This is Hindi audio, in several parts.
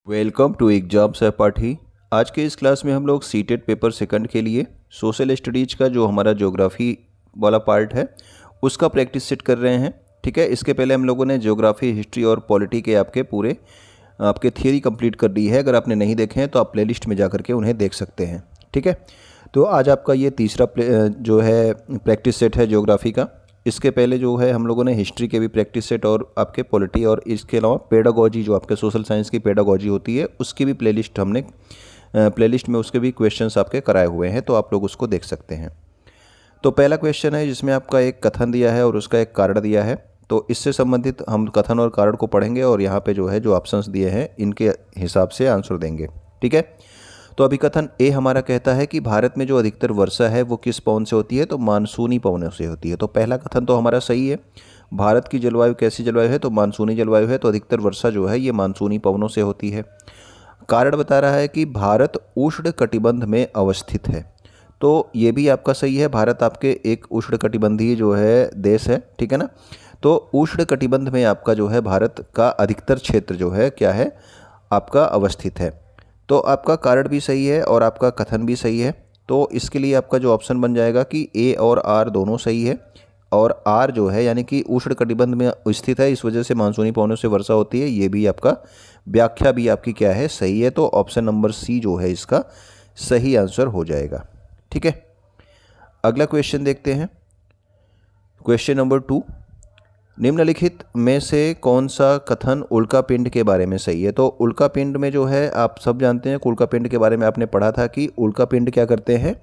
वेलकम टू एग्जाम सहपाठी। आज के इस क्लास में हम लोग सीटेट पेपर सेकंड के लिए सोशल स्टडीज का जो हमारा ज्योग्राफी वाला पार्ट है उसका प्रैक्टिस सेट कर रहे हैं। ठीक है, इसके पहले हम लोगों ने ज्योग्राफी, हिस्ट्री और पॉलिटी के आपके थियरी कंप्लीट कर दी है। अगर आपने नहीं देखे हैं तो आप प्लेलिस्ट में जा करके उन्हें देख सकते हैं। ठीक है, तो आज आपका ये तीसरा जो है प्रैक्टिस सेट है ज्योग्राफी का। इसके पहले जो है हम लोगों ने हिस्ट्री के भी प्रैक्टिस सेट और आपके पॉलिटी और इसके अलावा पेडागोजी जो आपके सोशल साइंस की पेडागोजी होती है उसकी भी प्लेलिस्ट हमने प्लेलिस्ट में उसके भी क्वेश्चंस आपके कराए हुए हैं, तो आप लोग उसको देख सकते हैं। तो पहला क्वेश्चन है जिसमें आपका एक कथन दिया है और उसका एक कारण दिया है। तो इससे संबंधित हम कथन और कारण को पढ़ेंगे और यहाँ पे जो है जो ऑप्शंस दिए हैं इनके हिसाब से आंसर देंगे। ठीक है, तो अभी कथन ए हमारा कहता है कि भारत में जो अधिकतर वर्षा है वो किस पवन से होती है, तो मानसूनी पवनों से होती है। तो पहला कथन तो हमारा सही है। भारत की जलवायु कैसी जलवायु है, तो मानसूनी जलवायु है, तो अधिकतर वर्षा जो है ये मानसूनी पवनों से होती है। कारण बता रहा है कि भारत उष्ण कटिबंध में अवस्थित है, तो ये भी आपका सही है। भारत आपके एक उष्ण कटिबंधीय जो है देश है, ठीक है ना। तो उष्ण कटिबंध में आपका जो है भारत का अधिकतर क्षेत्र जो है क्या है आपका अवस्थित है। तो आपका कारण भी सही है और आपका कथन भी सही है। तो इसके लिए आपका जो ऑप्शन बन जाएगा कि ए और आर दोनों सही है। और आर जो है यानी कि उष्ण कटिबंध में स्थित है, इस वजह से मानसूनी पवनों से वर्षा होती है, ये भी आपका व्याख्या भी आपकी क्या है सही है। तो ऑप्शन नंबर सी जो है इसका सही आंसर हो जाएगा। ठीक है, अगला क्वेश्चन देखते हैं। क्वेश्चन नंबर 2, निम्नलिखित में से कौन सा कथन उल्का पिंड के बारे में सही है। तो उल्का पिंड में जो है आप सब जानते हैं, उल्का पिंड के बारे में आपने पढ़ा था कि उल्का पिंड क्या करते हैं,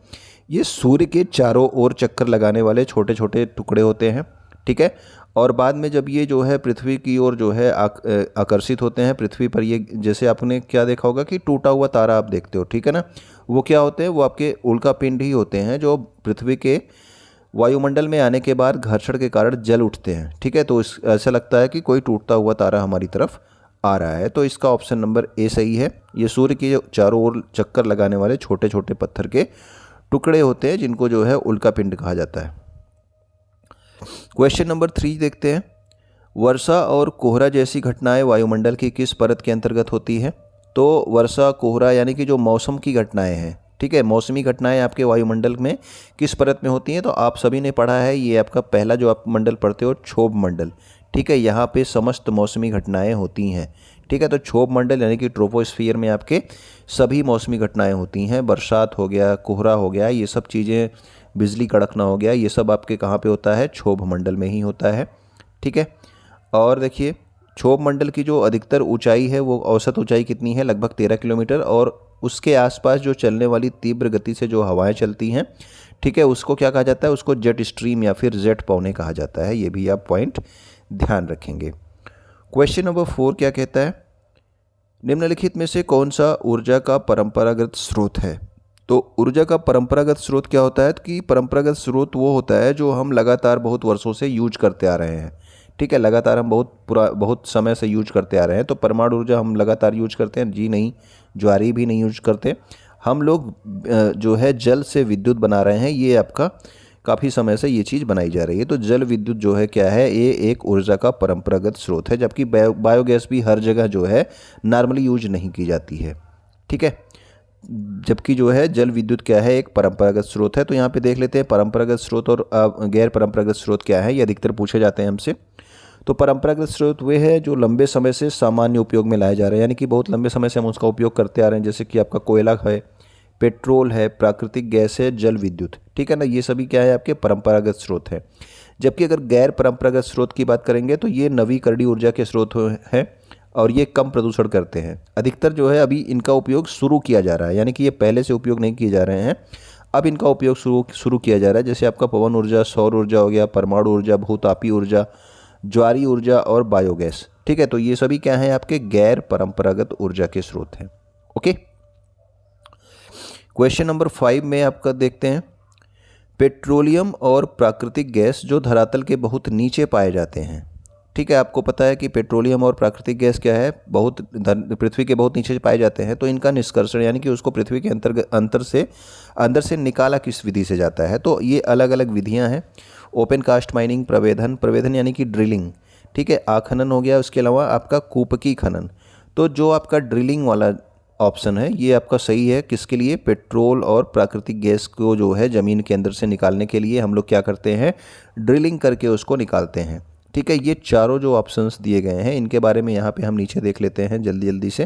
ये सूर्य के चारों ओर चक्कर लगाने वाले छोटे छोटे टुकड़े होते हैं। ठीक है, और बाद में जब ये जो है पृथ्वी की ओर जो है आकर्षित होते हैं पृथ्वी पर, ये जैसे आपने क्या देखा होगा कि टूटा हुआ तारा आप देखते हो, ठीक है ना, वो क्या होते हैं, वो आपके उल्का पिंड ही होते हैं जो पृथ्वी के वायुमंडल में आने के बाद घर्षण के कारण जल उठते हैं। ठीक है, तो ऐसा लगता है कि कोई टूटता हुआ तारा हमारी तरफ आ रहा है। तो इसका ऑप्शन नंबर ए सही है। ये सूर्य के चारों ओर चक्कर लगाने वाले छोटे छोटे पत्थर के टुकड़े होते हैं जिनको जो है उल्का पिंड कहा जाता है। क्वेश्चन नंबर 3 देखते हैं। वर्षा और कोहरा जैसी घटनाएं वायुमंडल की किस परत के अंतर्गत होती है। तो वर्षा, कोहरा यानी कि जो मौसम की घटनाएं हैं, ठीक है, मौसमी घटनाएं आपके वायुमंडल में किस परत में होती हैं। तो आप सभी ने पढ़ा है, ये आपका पहला जो आप मंडल पढ़ते हो क्षोभ मंडल। ठीक है, यहाँ पे समस्त मौसमी घटनाएं होती हैं। ठीक है, तो क्षोभ मंडल यानी कि ट्रोपोस्फियर में आपके सभी मौसमी घटनाएं होती हैं। बरसात हो गया, कोहरा हो गया, ये सब चीज़ें, बिजली कड़कना हो गया, ये सब आपके कहाँ पे होता है, क्षोभ मंडल में ही होता है। ठीक है, और देखिए क्षोभ मंडल की जो अधिकतर ऊंचाई है वो औसत ऊंचाई कितनी है, लगभग 13 किलोमीटर, और उसके आसपास जो चलने वाली तीव्र गति से जो हवाएं चलती हैं, ठीक है, उसको क्या कहा जाता है, उसको जेट स्ट्रीम या फिर जेट पवने कहा जाता है। ये भी आप पॉइंट ध्यान रखेंगे। क्वेश्चन नंबर 4 क्या कहता है, निम्नलिखित में से कौन सा ऊर्जा का परंपरागत स्रोत है। तो ऊर्जा का परंपरागत स्रोत क्या होता है कि परंपरागत स्रोत वो होता है जो हम लगातार बहुत वर्षों से यूज करते आ रहे हैं। ठीक है, लगातार हम बहुत समय से यूज करते आ रहे हैं। तो परमाणु ऊर्जा हम लगातार यूज करते हैं जी नहीं, ज्वारी भी नहीं यूज करते हम लोग। जो है जल से विद्युत बना रहे हैं, ये आपका काफ़ी समय से ये चीज़ बनाई जा रही है। तो जल विद्युत जो है क्या है, ये एक ऊर्जा का परंपरागत स्रोत है। जबकि बायोगैस भी हर जगह जो है नॉर्मली यूज नहीं की जाती है। ठीक है, जबकि जो है जल विद्युत क्या है, एक परंपरागत स्रोत है। तो यहाँ पे देख लेते हैं परंपरागत स्रोत और गैर परंपरागत स्रोत क्या है, ये अधिकतर पूछे जाते हैं हमसे। तो परंपरागत स्रोत वे है जो लंबे समय से सामान्य उपयोग में लाए जा रहे हैं, यानी कि बहुत लंबे समय से हम उसका उपयोग करते आ रहे हैं, जैसे कि आपका कोयला है, पेट्रोल है, प्राकृतिक गैस है, जल विद्युत। ठीक है ना, ये सभी क्या है आपके परंपरागत स्रोत है। जबकि अगर गैर परंपरागत स्रोत की बात करेंगे तो ये नवीकरणीय ऊर्जा के स्रोत हैं और ये कम प्रदूषण करते हैं। अधिकतर जो है अभी इनका उपयोग शुरू किया जा रहा है, यानी कि ये पहले से उपयोग नहीं किए जा रहे हैं, अब इनका उपयोग शुरू किया जा रहा है। जैसे आपका पवन ऊर्जा, सौर ऊर्जा हो गया, परमाणु ऊर्जा, भूतापी ऊर्जा, ज्वारी ऊर्जा और बायोगैस। ठीक है, तो ये सभी क्या हैं आपके गैर परंपरागत ऊर्जा के स्रोत हैं। ओके, क्वेश्चन नंबर 5 में आपका देखते हैं। पेट्रोलियम और प्राकृतिक गैस जो धरातल के बहुत नीचे पाए जाते हैं। ठीक है, आपको पता है कि पेट्रोलियम और प्राकृतिक गैस क्या है, पृथ्वी के बहुत नीचे पाए जाते हैं। तो इनका निष्कर्षण यानी कि उसको पृथ्वी के अंदर से निकाला किस विधि से जाता है। तो ये अलग अलग विधियां हैं। ओपन कास्ट माइनिंग, प्रवेधन यानी कि ड्रिलिंग, ठीक है, आखनन हो गया, उसके अलावा आपका कूपकी खनन। तो जो आपका ड्रिलिंग वाला ऑप्शन है ये आपका सही है। किसके लिए? पेट्रोल और प्राकृतिक गैस को जो है ज़मीन के अंदर से निकालने के लिए हम लोग क्या करते हैं? ड्रिलिंग करके उसको निकालते हैं। ठीक है, ये चारों जो ऑप्शंस दिए गए हैं इनके बारे में यहाँ पे हम नीचे देख लेते हैं जल्दी जल्दी से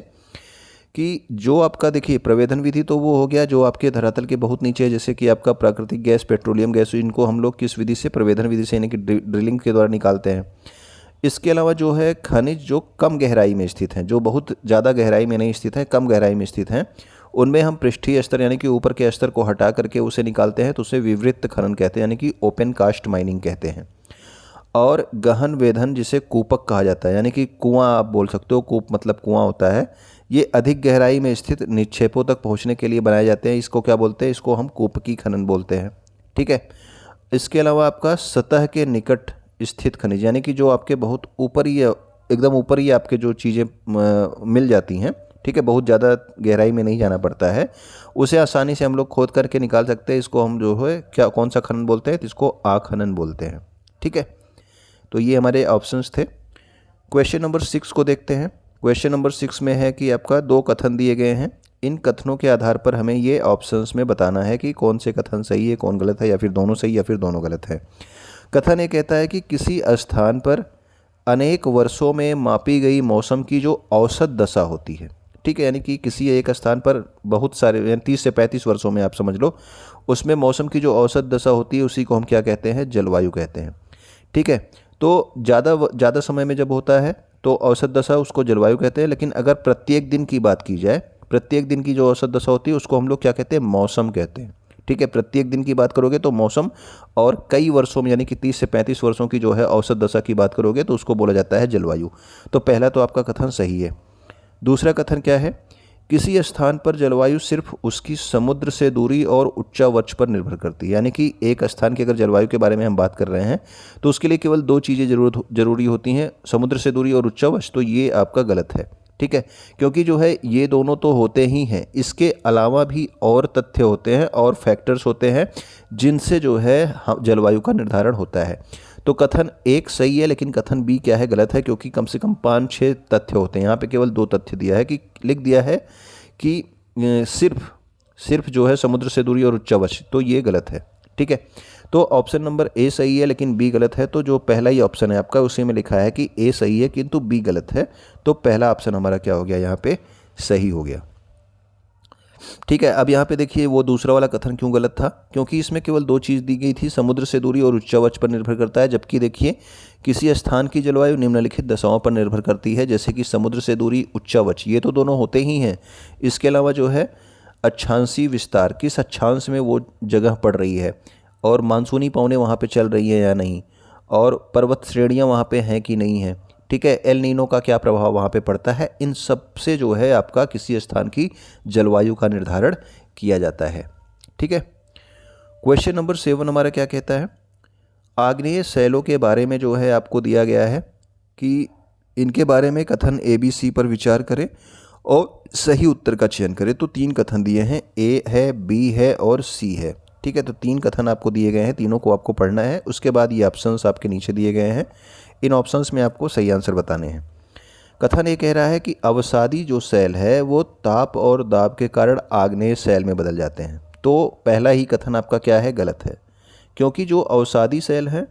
कि जो आपका देखिए प्रवेधन विधि तो वो हो गया जो आपके धरातल के बहुत नीचे है, जैसे कि आपका प्राकृतिक गैस, पेट्रोलियम गैस, इनको हम लोग किस विधि से? प्रवेधन विधि से, यानी कि ड्रिलिंग के द्वारा निकालते हैं। इसके अलावा जो है खनिज जो कम गहराई में स्थित हैं, जो बहुत ज़्यादा गहराई में नहीं स्थित हैं, कम गहराई में स्थित हैं, उनमें हम पृष्ठीय स्तर यानी कि ऊपर के स्तर को हटा करके उसे निकालते हैं, तो उसे विवृत खनन कहते हैं, यानी कि ओपन कास्ट माइनिंग कहते हैं। और गहन वेधन जिसे कूपक कहा जाता है, यानी कि कुआं आप बोल सकते हो, कूप मतलब कुआं होता है, ये अधिक गहराई में स्थित निक्षेपों तक पहुंचने के लिए बनाए जाते हैं। इसको क्या बोलते हैं? इसको हम कूपकी खनन बोलते हैं। ठीक है, इसके अलावा आपका सतह के निकट स्थित खनिज, यानी कि जो आपके बहुत ऊपर ही एकदम ऊपर ही आपके जो चीज़ें मिल जाती हैं, ठीक है, बहुत ज़्यादा गहराई में नहीं जाना पड़ता है, उसे आसानी से हम लोग खोद करके निकाल सकते हैं। इसको हम जो है क्या कौन सा खनन बोलते हैं? तो इसको आखनन बोलते हैं। ठीक है, तो ये हमारे ऑप्शंस थे। क्वेश्चन नंबर 6 को देखते हैं। क्वेश्चन नंबर 6 में है कि आपका 2 कथन दिए गए हैं। इन कथनों के आधार पर हमें ये ऑप्शंस में बताना है कि कौन से कथन सही है, कौन गलत है, या फिर दोनों सही या फिर दोनों गलत है। कथन ये कहता है कि किसी स्थान पर अनेक वर्षों में मापी गई मौसम की जो औसत दशा होती है, ठीक है, यानी कि किसी एक स्थान पर बहुत सारे 30 से 35 वर्षों में आप समझ लो, उसमें मौसम की जो औसत दशा होती है उसी को हम क्या कहते हैं? जलवायु कहते हैं। ठीक है, तो ज़्यादा समय में जब होता है तो औसत दशा उसको जलवायु कहते हैं, लेकिन अगर प्रत्येक दिन की बात की जाए, प्रत्येक दिन की जो औसत दशा होती है उसको हम लोग क्या कहते हैं? मौसम कहते हैं। ठीक है, प्रत्येक दिन की बात करोगे तो मौसम, और कई वर्षों में यानी कि 30 से 35 वर्षों की जो है औसत दशा की बात करोगे तो उसको बोला जाता है जलवायु। तो पहला तो आपका कथन सही है। दूसरा कथन क्या है? किसी स्थान पर जलवायु सिर्फ उसकी समुद्र से दूरी और उच्चावच पर निर्भर करती है, यानी कि एक स्थान की अगर जलवायु के बारे में हम बात कर रहे हैं तो उसके लिए केवल 2 चीज़ें जरूरी होती हैं, समुद्र से दूरी और उच्चावच। तो ये आपका गलत है। ठीक है, क्योंकि जो है ये दोनों तो होते ही हैं, इसके अलावा भी और तथ्य होते हैं और फैक्टर्स होते हैं जिनसे जो है जलवायु का निर्धारण होता है। तो कथन 1 सही है, लेकिन कथन B क्या है? गलत है, क्योंकि कम से कम 5-6 तथ्य होते हैं। यहाँ पे केवल 2 तथ्य दिया है, कि लिख दिया है कि सिर्फ जो है समुद्र से दूरी और उच्चावच, तो ये गलत है। ठीक है, तो ऑप्शन नंबर A सही है लेकिन B गलत है। तो जो पहला ही ऑप्शन है आपका उसी में लिखा है कि A सही है किंतु B गलत है, तो पहला ऑप्शन हमारा क्या हो गया? यहाँ पे सही हो गया। ठीक है, अब यहाँ पे देखिए वो दूसरा वाला कथन क्यों गलत था? क्योंकि इसमें केवल 2 चीज़ दी गई थी, समुद्र से दूरी और उच्चावच पर निर्भर करता है, जबकि देखिए किसी स्थान की जलवायु निम्नलिखित दशाओं पर निर्भर करती है, जैसे कि समुद्र से दूरी, उच्चावच, ये तो दोनों होते ही हैं। इसके अलावा जो है अक्षांशीय विस्तार, किस अक्षांश में वो जगह पड़ रही है, और मानसूनी पवनें वहाँ पे चल रही हैं या नहीं, और पर्वत श्रेणियाँ वहाँ पे हैं कि नहीं हैं। ठीक है, एल नीनो का क्या प्रभाव वहाँ पे पड़ता है, इन सब से जो है आपका किसी स्थान की जलवायु का निर्धारण किया जाता है। ठीक है, क्वेश्चन नंबर 7 हमारा क्या कहता है? आग्नेय शैलों के बारे में जो है आपको दिया गया है कि इनके बारे में कथन ABC पर विचार करें और सही उत्तर का चयन करें। तो 3 कथन दिए हैं, A है, B है और C है। ठीक है, तो 3 कथन आपको दिए गए हैं, तीनों को आपको पढ़ना है। उसके बाद ये ऑप्शंस आपके नीचे दिए गए हैं, इन ऑप्शंस में आपको सही आंसर बताने हैं। कथन ये कह रहा है कि अवसादी जो शैल है वो ताप और दाब के कारण आग्नेय शैल में बदल जाते हैं। तो पहला ही कथन आपका क्या है? गलत है, क्योंकि जो अवसादी शैल हैं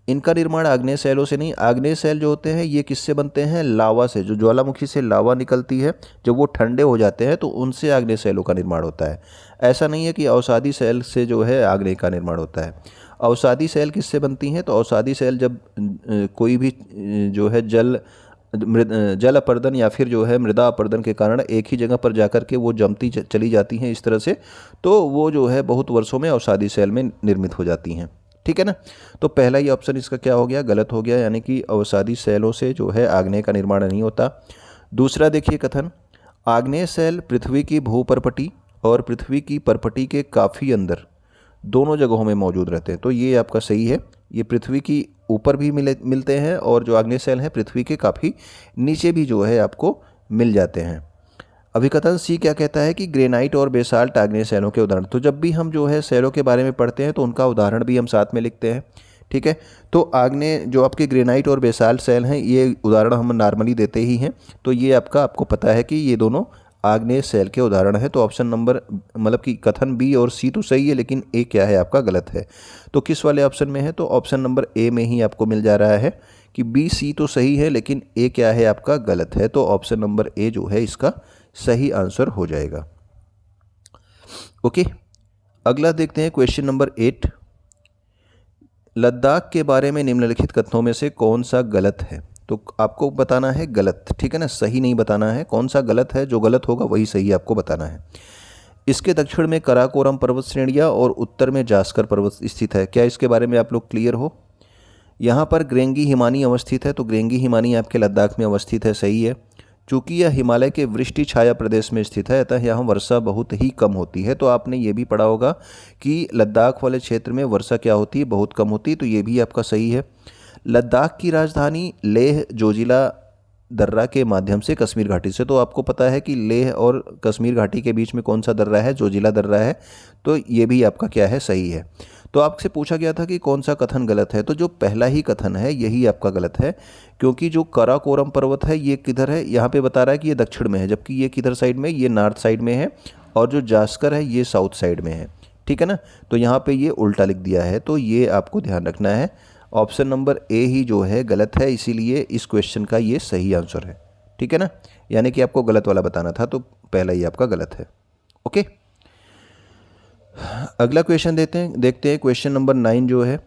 इनका निर्माण आग्नेय शैलों से नहीं, आग्नेय शैल जो होते हैं ये किससे बनते हैं? लावा से। जो ज्वालामुखी से लावा निकलती है, जब वो ठंडे हो जाते हैं तो उनसे आग्नेय शैलों का निर्माण होता है। ऐसा नहीं है कि अवसादी शैल से जो है आग्नेय का निर्माण होता है। अवसादी शैल किससे बनती हैं? तो अवसादी शैल जब कोई भी जो है जल अपर्दन या फिर जो है मृदा अपर्दन के कारण एक ही जगह पर जाकर के वो जमती चली जाती हैं इस तरह से, तो वो जो है बहुत वर्षों में अवसादी शैल में निर्मित हो जाती हैं। ठीक है ना, तो पहला ही ऑप्शन इसका क्या हो गया? गलत हो गया, यानी कि अवसादी शैलों से जो है आग्नेय का निर्माण नहीं होता। दूसरा देखिए कथन, आग्नेय शैल पृथ्वी की भूपर्पटी और पृथ्वी की परपटी के काफ़ी अंदर दोनों जगहों में मौजूद रहते हैं। तो ये आपका सही है, ये पृथ्वी की ऊपर भी मिलते हैं और जो आग्नेय शैल हैं पृथ्वी के काफ़ी नीचे भी जो है आपको मिल जाते हैं। अभिकथन C क्या कहता है कि ग्रेनाइट और बेसाल्ट आग्नेय शैलों के उदाहरण। तो जब भी हम जो है शैलों के बारे में पढ़ते हैं तो उनका उदाहरण भी हम साथ में लिखते हैं। ठीक है। तो आग्नेय जो आपके ग्रेनाइट और बेसाल्ट शैल हैं, ये उदाहरण हम नॉर्मली देते ही हैं, तो ये आपको पता है कि ये दोनों आग्नेय शैल के उदाहरण है। तो ऑप्शन नंबर मतलब कि कथन बी और सी तो सही है, लेकिन ए क्या है आपका गलत है। तो किस वाले ऑप्शन में है, तो ऑप्शन नंबर ए में ही आपको मिल जा रहा है कि बी सी तो सही है, लेकिन ए क्या है आपका गलत है। तो ऑप्शन नंबर ए जो है इसका सही आंसर हो जाएगा। ओके, अगला देखते हैं क्वेश्चन नंबर 8। लद्दाख के बारे में निम्नलिखित कथनों में से कौन सा गलत है। तो आपको बताना है गलत, ठीक है ना, सही नहीं बताना है। कौन सा गलत है, जो गलत होगा वही सही आपको बताना है। इसके दक्षिण में कराकोरम पर्वत श्रेणियाँ और उत्तर में जास्कर पर्वत स्थित है। क्या इसके बारे में आप लोग क्लियर हो। यहाँ पर ग्रेंगी हिमानी अवस्थित है, तो ग्रेंगी हिमानी आपके लद्दाख में अवस्थित है, सही है। चूँकि यह हिमालय के वृष्टि छाया प्रदेश में स्थित है, अतः यहाँ वर्षा बहुत ही कम होती है। तो आपने ये भी पढ़ा होगा कि लद्दाख वाले क्षेत्र में वर्षा क्या होती है, बहुत कम होती है, तो ये भी आपका सही है। लद्दाख की राजधानी लेह जोजिला दर्रा के माध्यम से कश्मीर घाटी से, तो आपको पता है कि लेह और कश्मीर घाटी के बीच में कौन सा दर्रा है, जोजिला दर्रा है, तो ये भी आपका क्या है, सही है। तो आपसे पूछा गया था कि कौन सा कथन गलत है, तो जो पहला ही कथन है यही आपका गलत है, क्योंकि जो कराकोरम पर्वत है ये किधर है, यहाँ पे बता रहा है कि ये दक्षिण में है, जबकि ये किधर साइड में, ये नॉर्थ साइड में है, और जो जास्कर है ये साउथ साइड में है, ठीक है ना। तो यहाँ पे ये उल्टा लिख दिया है, तो ये आपको ध्यान रखना है। ऑप्शन नंबर ए ही जो है गलत है, इसीलिए इस क्वेश्चन का ये सही आंसर है, ठीक है ना। यानी कि आपको गलत वाला बताना था, तो पहला ही आपका गलत है। ओके, अगला क्वेश्चन देखते हैं क्वेश्चन नंबर 9 जो है,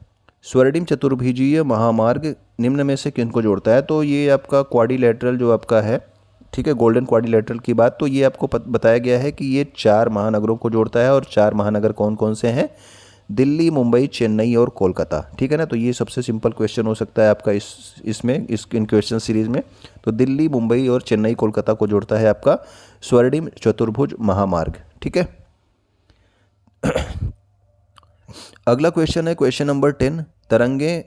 स्वर्णिम चतुर्भुजीय महामार्ग निम्न में से किनको जोड़ता है। तो ये आपका क्वाड्रिलेटरल जो आपका है, ठीक है, गोल्डन क्वाड्रिलेटरल की बात, तो ये आपको बताया गया है कि ये 4 महानगरों को जोड़ता है, और 4 महानगर कौन कौन से हैं, दिल्ली, मुंबई, चेन्नई और कोलकाता, ठीक है ना। तो ये सबसे सिंपल क्वेश्चन हो सकता है आपका इन क्वेश्चन सीरीज में। तो दिल्ली, मुंबई और चेन्नई, कोलकाता को जोड़ता है आपका स्वर्णिम चतुर्भुज महामार्ग, ठीक है। अगला क्वेश्चन है क्वेश्चन नंबर 10। तरंगे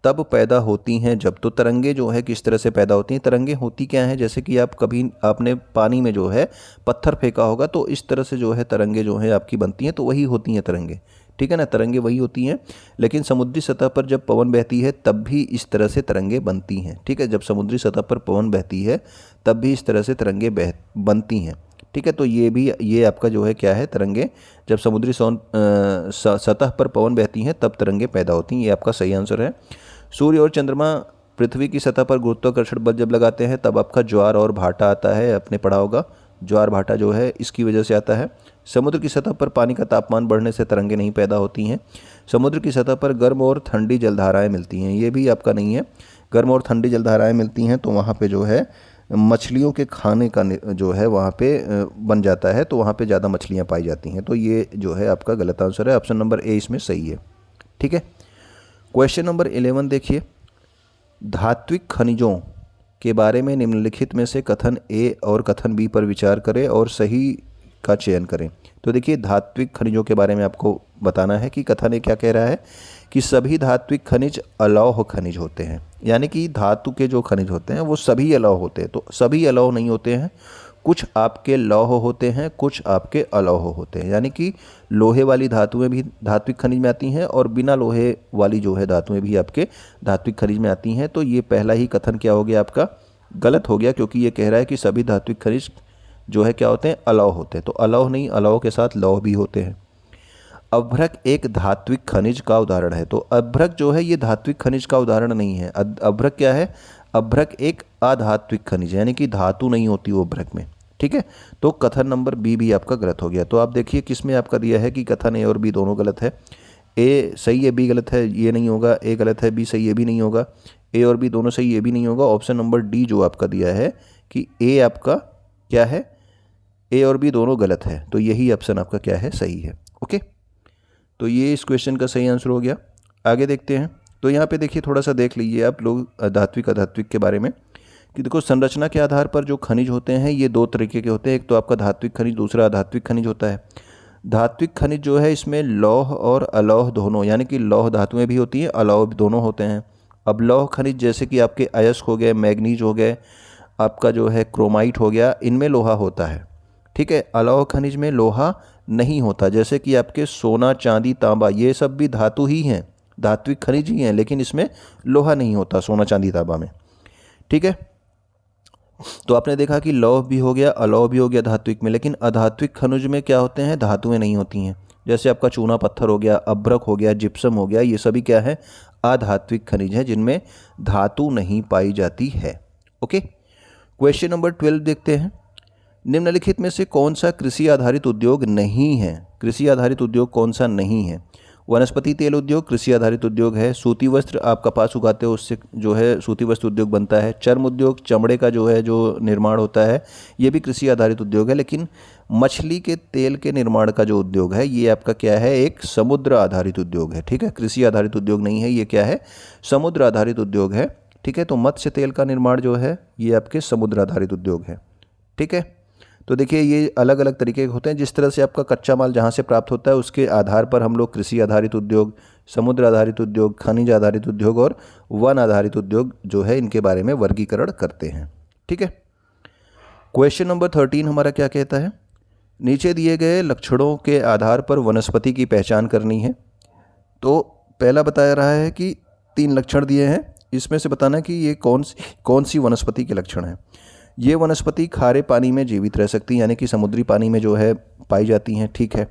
तब पैदा होती हैं जब, तो तरंगे जो है किस तरह से पैदा होती हैं, तरंगे होती क्या हैं, जैसे कि आपने पानी में जो है पत्थर फेंका होगा, तो इस तरह से जो है तरंगे जो है आपकी बनती हैं, तो वही होती हैं तरंगे, ठीक है ना, तरंगे वही होती हैं। लेकिन समुद्री सतह पर जब पवन बहती है तब भी इस तरह से तरंगे बनती हैं, ठीक है, जब समुद्री सतह पर पवन बहती है तब भी इस तरह से तरंगे बनती हैं, ठीक है। तो ये आपका जो है क्या है, तरंगे जब समुद्री सतह पर पवन बहती हैं तब तरंगे पैदा होती हैं, ये आपका सही आंसर है। सूर्य और चंद्रमा पृथ्वी की सतह पर गुरुत्वाकर्षण बल जब लगाते हैं तब आपका ज्वार और भाटा आता है, आपने पढ़ा होगा, ज्वार भाटा जो है इसकी वजह से आता है। समुद्र की सतह पर पानी का तापमान बढ़ने से तरंगे नहीं पैदा होती हैं। समुद्र की सतह पर गर्म और ठंडी जलधाराएं मिलती हैं, ये भी आपका नहीं है। गर्म और ठंडी जलधाराएं मिलती हैं तो वहाँ पे जो है मछलियों के खाने का जो है वहाँ पे बन जाता है, तो वहाँ पे ज़्यादा मछलियाँ पाई जाती हैं, तो ये जो है आपका गलत आंसर है। ऑप्शन नंबर ए इसमें सही है, ठीक है। क्वेश्चन नंबर 11 देखिए, धात्विक खनिजों के बारे में निम्नलिखित में से कथन ए और कथन बी पर विचार करें और सही का चयन करें। तो देखिए, धात्विक खनिजों के बारे में आपको बताना है कि कथन ए क्या कह रहा है कि सभी धात्विक खनिज अलौह खनिज होते हैं, यानी कि धातु के जो खनिज होते हैं वो सभी अलौह होते हैं। तो सभी अलौह नहीं होते हैं, कुछ आपके लौह होते हैं, कुछ आपके अलौह होते हैं, यानी कि लोहे वाली धातुएं भी धात्विक खनिज में आती हैं और बिना लोहे वाली जो है धातुएं भी आपके धात्विक खनिज में आती हैं। तो ये पहला ही कथन क्या हो गया आपका, गलत हो गया, क्योंकि ये कह रहा है कि सभी धात्विक खनिज जो है क्या होते हैं, अलौह होते हैं। तो अलौह नहीं, अलौह के साथ लौह भी होते हैं। अभ्रक एक धात्विक खनिज का उदाहरण है, तो अभ्रक जो है ये धात्विक खनिज का उदाहरण नहीं है। अभ्रक क्या है, अभ्रक एक अधात्विक खनिज है, यानी कि धातु नहीं होती वो अभ्रक में, ठीक है। तो कथन नंबर बी भी आपका गलत हो गया। तो आप देखिए किसमें आपका दिया है कि कथन ए और बी दोनों गलत है। ए सही है, बी गलत है, ये नहीं होगा। ए गलत है, बी सही है, भी नहीं होगा। ए और बी दोनों सही, ये भी नहीं होगा। ऑप्शन नंबर डी जो आपका दिया है कि ए आपका क्या है, ए और बी दोनों गलत है, तो यही ऑप्शन आपका क्या है, सही है। ओके, तो ये इस क्वेश्चन का सही आंसर हो गया। आगे देखते हैं। तो यहाँ पे देखिए, थोड़ा सा देख लीजिए आप लोग धात्विक अधात्विक के बारे में कि देखो, संरचना के आधार पर जो खनिज होते हैं ये दो तरीके के होते हैं। एक तो आपका धात्विक खनिज, दूसरा अधात्विक खनिज होता है। धात्विक खनिज जो है इसमें लौह और अलौह दोनों, यानी कि लौह धातुएं भी होती हैं, अलौह भी दोनों होते हैं। अब लौह खनिज जैसे कि आपके अयस्क हो गए, मैग्नीज हो गए, आपका जो है क्रोमाइट हो गया, इनमें लोहा होता है, ठीक है। अलौह खनिज में लोहा नहीं होता, जैसे कि आपके सोना, चांदी, तांबा, ये सब भी धातु ही हैं, धात्विक खनिज ही हैं, लेकिन इसमें लोहा नहीं होता सोना चांदी तांबा में। ठीक है, तो आपने देखा कि लौह भी हो गया, अलौह भी हो गया धात्विक में, लेकिन अधात्विक खनिज में क्या होते हैं, धातुएं नहीं होती हैं। जैसे आपका चूना पत्थर हो गया, अभ्रक हो गया, जिप्सम हो गया, ये सभी क्या है, अधात्विक खनिज है जिनमें धातु नहीं पाई जाती है। ओके, क्वेश्चन नंबर 12 देखते हैं। निम्नलिखित में से कौन सा कृषि आधारित उद्योग नहीं है? कृषि आधारित उद्योग कौन सा नहीं है? वनस्पति तेल उद्योग कृषि आधारित उद्योग है। सूती वस्त्र, आप कपास उगाते हो उससे जो है सूती वस्त्र उद्योग बनता है। चर्म उद्योग, चमड़े का जो है जो निर्माण होता है, ये भी कृषि आधारित उद्योग है। लेकिन मछली के तेल के निर्माण का जो उद्योग है ये आपका क्या है, एक समुद्र आधारित उद्योग है। ठीक है, कृषि आधारित उद्योग नहीं है, ये क्या है, समुद्र आधारित उद्योग है। ठीक है, तो मत्स्य तेल का निर्माण जो है ये आपके समुद्र आधारित उद्योग है। ठीक है, तो देखिए ये अलग अलग तरीके के होते हैं। जिस तरह से आपका कच्चा माल जहाँ से प्राप्त होता है उसके आधार पर हम लोग कृषि आधारित उद्योग, समुद्र आधारित उद्योग, खनिज आधारित उद्योग और वन आधारित उद्योग जो है इनके बारे में वर्गीकरण करते हैं। ठीक है, क्वेश्चन नंबर 13 हमारा क्या कहता है, नीचे दिए गए लक्षणों के आधार पर वनस्पति की पहचान करनी है। तो पहला बताया रहा है कि 3 लक्षण दिए हैं, इसमें से बताना कि ये कौन सी वनस्पति के लक्षण हैं। ये वनस्पति खारे पानी में जीवित रह सकती हैं, यानी कि समुद्री पानी में जो है पाई जाती हैं। ठीक है,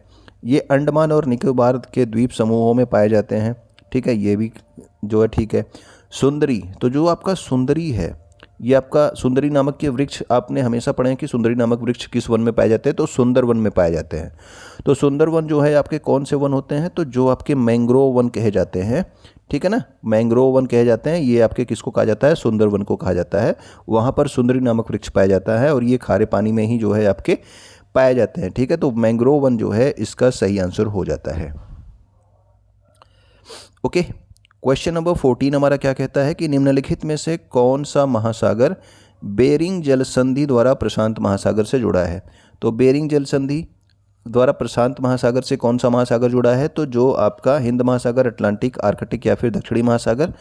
ये अंडमान और निकोबार के द्वीप समूहों में पाए जाते हैं। ठीक है, ये भी जो है ठीक है। सुंदरी, तो जो आपका सुंदरी है, ये आपका सुंदरी नामक के वृक्ष आपने हमेशा पढ़े हैं कि सुंदरी नामक वृक्ष किस वन में पाए जाते हैं, तो सुंदर वन में पाए जाते हैं। तो सुंदर वन जो है आपके कौन से वन होते हैं, तो जो आपके मैंग्रोव वन कहे जाते हैं। ठीक है ना, मैंग्रोव वन कहे जाते हैं, ये आपके किसको कहा जाता है, सुंदर वन को कहा जाता है। वहाँ पर सुंदरी नामक वृक्ष पाया जाता है और ये खारे पानी में ही जो है आपके पाए जाते हैं। ठीक है, तो मैंग्रोव वन जो है इसका सही आंसर हो जाता है। ओके, क्वेश्चन नंबर 14 हमारा क्या कहता है कि निम्नलिखित में से कौन सा महासागर बेरिंग जल संधि द्वारा प्रशांत महासागर से जुड़ा है। तो बेरिंग जल संधि द्वारा प्रशांत महासागर से कौन सा महासागर जुड़ा है, तो जो आपका हिंद महासागर, अटलांटिक, आर्कटिक या फिर दक्षिणी महासागर।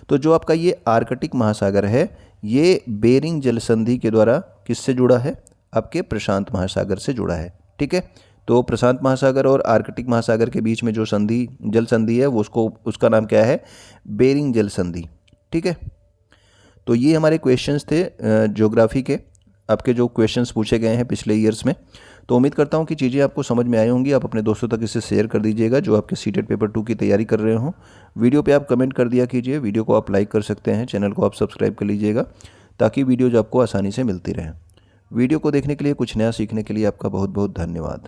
तो जो आपका ये आर्कटिक महासागर है ये बेरिंग जल संधि के द्वारा किससे जुड़ा है, आपके प्रशांत महासागर से जुड़ा है। ठीक है, तो प्रशांत महासागर और आर्कटिक महासागर के बीच में जो संधि, जल संधि है वो उसका नाम क्या है, बेरिंग जल संधि। ठीक है, तो ये हमारे क्वेश्चंस थे ज्योग्राफी के, आपके जो क्वेश्चंस पूछे गए हैं पिछले ईयर्स में। तो उम्मीद करता हूँ कि चीज़ें आपको समझ में आई होंगी। आप अपने दोस्तों तक इसे शेयर कर दीजिएगा जो आपके सीटेट पेपर 2 की तैयारी कर रहे हों। वीडियो पे आप कमेंट कर दिया कीजिए, वीडियो को आप लाइक कर सकते हैं, चैनल को आप सब्सक्राइब कर लीजिएगा ताकि वीडियोज आपको आसानी से मिलती रहें। वीडियो को देखने के लिए, कुछ नया सीखने के लिए आपका बहुत बहुत धन्यवाद।